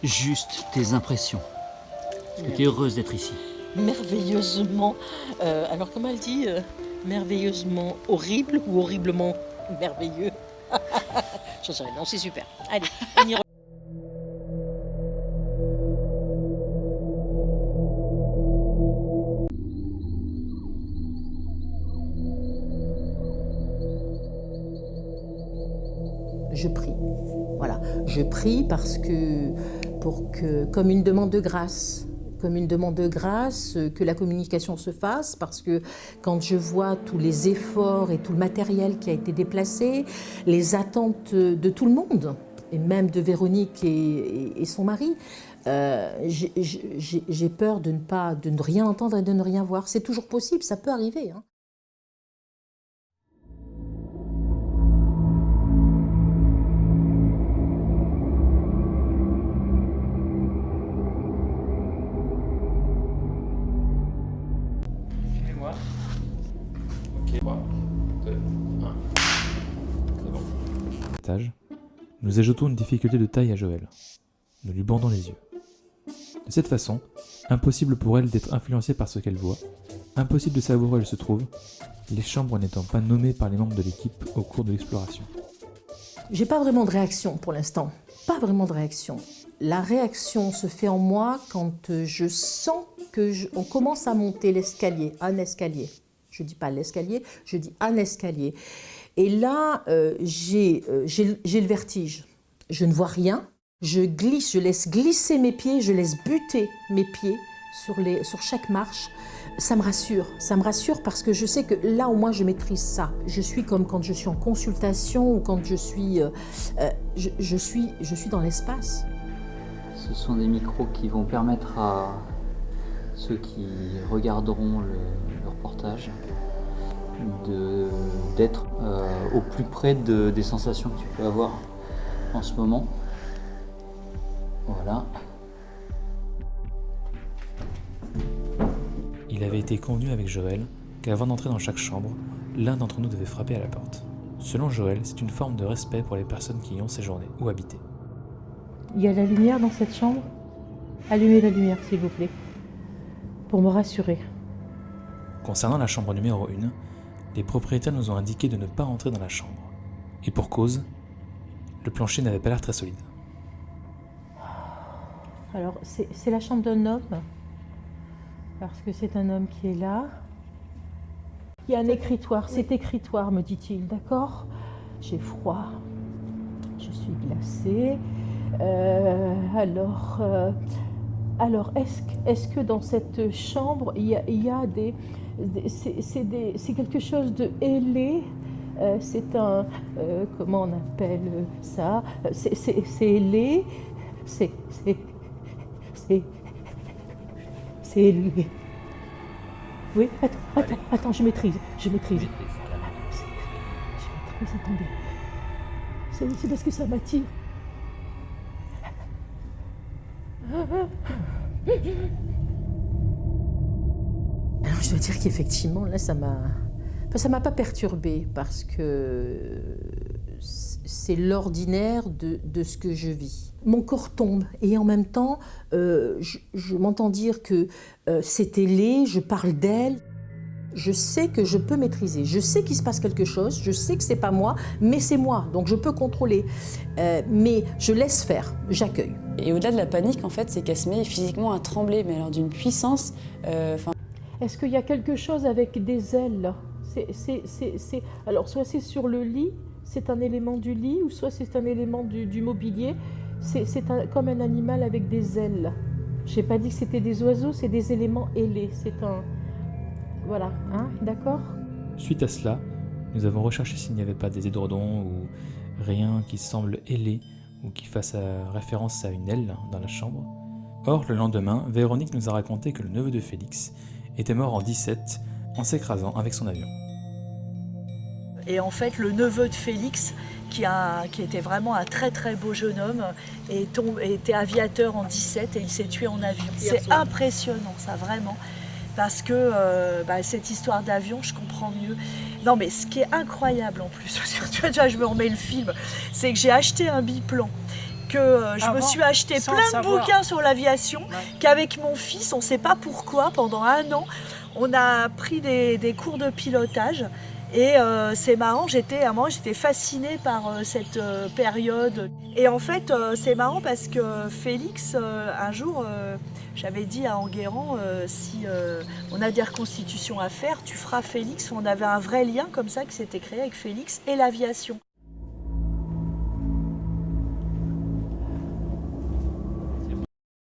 Juste tes impressions. Est-ce que tu es heureuse d'être ici? Merveilleusement, alors comment elle dit merveilleusement horrible ou horriblement merveilleux? J'en sais rien, non, c'est super. Allez, on y retourne. Je prie, voilà. Je prie comme une demande de grâce. Comme une demande de grâce, que la communication se fasse, parce que quand je vois tous les efforts et tout le matériel qui a été déplacé, les attentes de tout le monde, et même de Véronique et son mari, j'ai peur de ne rien entendre et de ne rien voir. C'est toujours possible, ça peut arriver, hein. Filmez-moi. Ok, 3, 2, 1. C'est bon. Étage, nous ajoutons une difficulté de taille à Joël. Nous lui bandons les yeux. De cette façon, impossible pour elle d'être influencée par ce qu'elle voit, impossible de savoir où elle se trouve, les chambres n'étant pas nommées par les membres de l'équipe au cours de l'exploration. J'ai pas vraiment de réaction pour l'instant. Pas vraiment de réaction. La réaction se fait en moi quand je sens on commence à monter l'escalier, un escalier. Je dis pas l'escalier, je dis un escalier. Et là, j'ai le vertige. Je ne vois rien. Je glisse, je laisse glisser mes pieds, je laisse buter mes pieds sur chaque marche. Ça me rassure parce que je sais que là au moins je maîtrise ça. Je suis comme quand je suis en consultation ou quand je suis dans l'espace. Ce sont des micros qui vont permettre à ceux qui regarderont le reportage d'être au plus près des sensations que tu peux avoir en ce moment. Voilà. Il avait été convenu avec Joël qu'avant d'entrer dans chaque chambre, l'un d'entre nous devait frapper à la porte. Selon Joël, c'est une forme de respect pour les personnes qui y ont séjourné ou habité. Il y a la lumière dans cette chambre? Allumez la lumière, s'il vous plaît, pour me rassurer. Concernant la chambre numéro 1, les propriétaires nous ont indiqué de ne pas rentrer dans la chambre. Et pour cause, le plancher n'avait pas l'air très solide. Alors, c'est la chambre d'un homme, parce que c'est un homme qui est là. Il y a un écritoire, cet écritoire, me dit-il, d'accord? J'ai froid, je suis glacée. Alors, est-ce que dans cette chambre, il y a c'est quelque chose de ailé? C'est un... comment on appelle ça? C'est ailé? C'est ailé. Oui, attends, je maîtrise. Je maîtrise, attendez. C'est parce que ça m'attire. Alors je dois dire qu'effectivement, là, ça m'a pas perturbée parce que c'est l'ordinaire de ce que je vis. Mon corps tombe et en même temps, je m'entends dire que c'est ailé, je parle d'elle. Je sais que je peux maîtriser, je sais qu'il se passe quelque chose, je sais que c'est pas moi, mais c'est moi, donc je peux contrôler. Mais je laisse faire, j'accueille. Et au-delà de la panique, en fait, c'est qu'elle se met physiquement à trembler, mais alors d'une puissance. Est-ce qu'il y a quelque chose avec des ailes? Alors, soit c'est sur le lit, c'est un élément du lit, ou soit c'est un élément du mobilier. Comme un animal avec des ailes. Je n'ai pas dit que c'était des oiseaux, c'est des éléments ailés. C'est un... Voilà, hein, d'accord? Suite à cela, nous avons recherché s'il n'y avait pas des édredons ou rien qui semble ailé ou qui fasse référence à une aile dans la chambre. Or, le lendemain, Véronique nous a raconté que le neveu de Félix était mort en 2017 en s'écrasant avec son avion. Et en fait, le neveu de Félix, qui était vraiment un très très beau jeune homme, était aviateur en 2017 et il s'est tué en avion. C'est impressionnant, ça, vraiment. Parce que cette histoire d'avion, je comprends mieux. Non, mais ce qui est incroyable en plus, tu vois, je me remets le film, c'est que j'ai acheté un biplan que je me suis acheté sans plein de savoir. bouquins sur l'aviation, qu'avec mon fils, on ne sait pas pourquoi, pendant 1 an, on a pris des cours de pilotage. Et c'est marrant, j'étais fascinée par cette période. Et en fait, c'est marrant parce que Félix, un jour, j'avais dit à Enguerrand, si on a des reconstitutions à faire, tu feras Félix. On avait un vrai lien comme ça qui s'était créé avec Félix et l'aviation.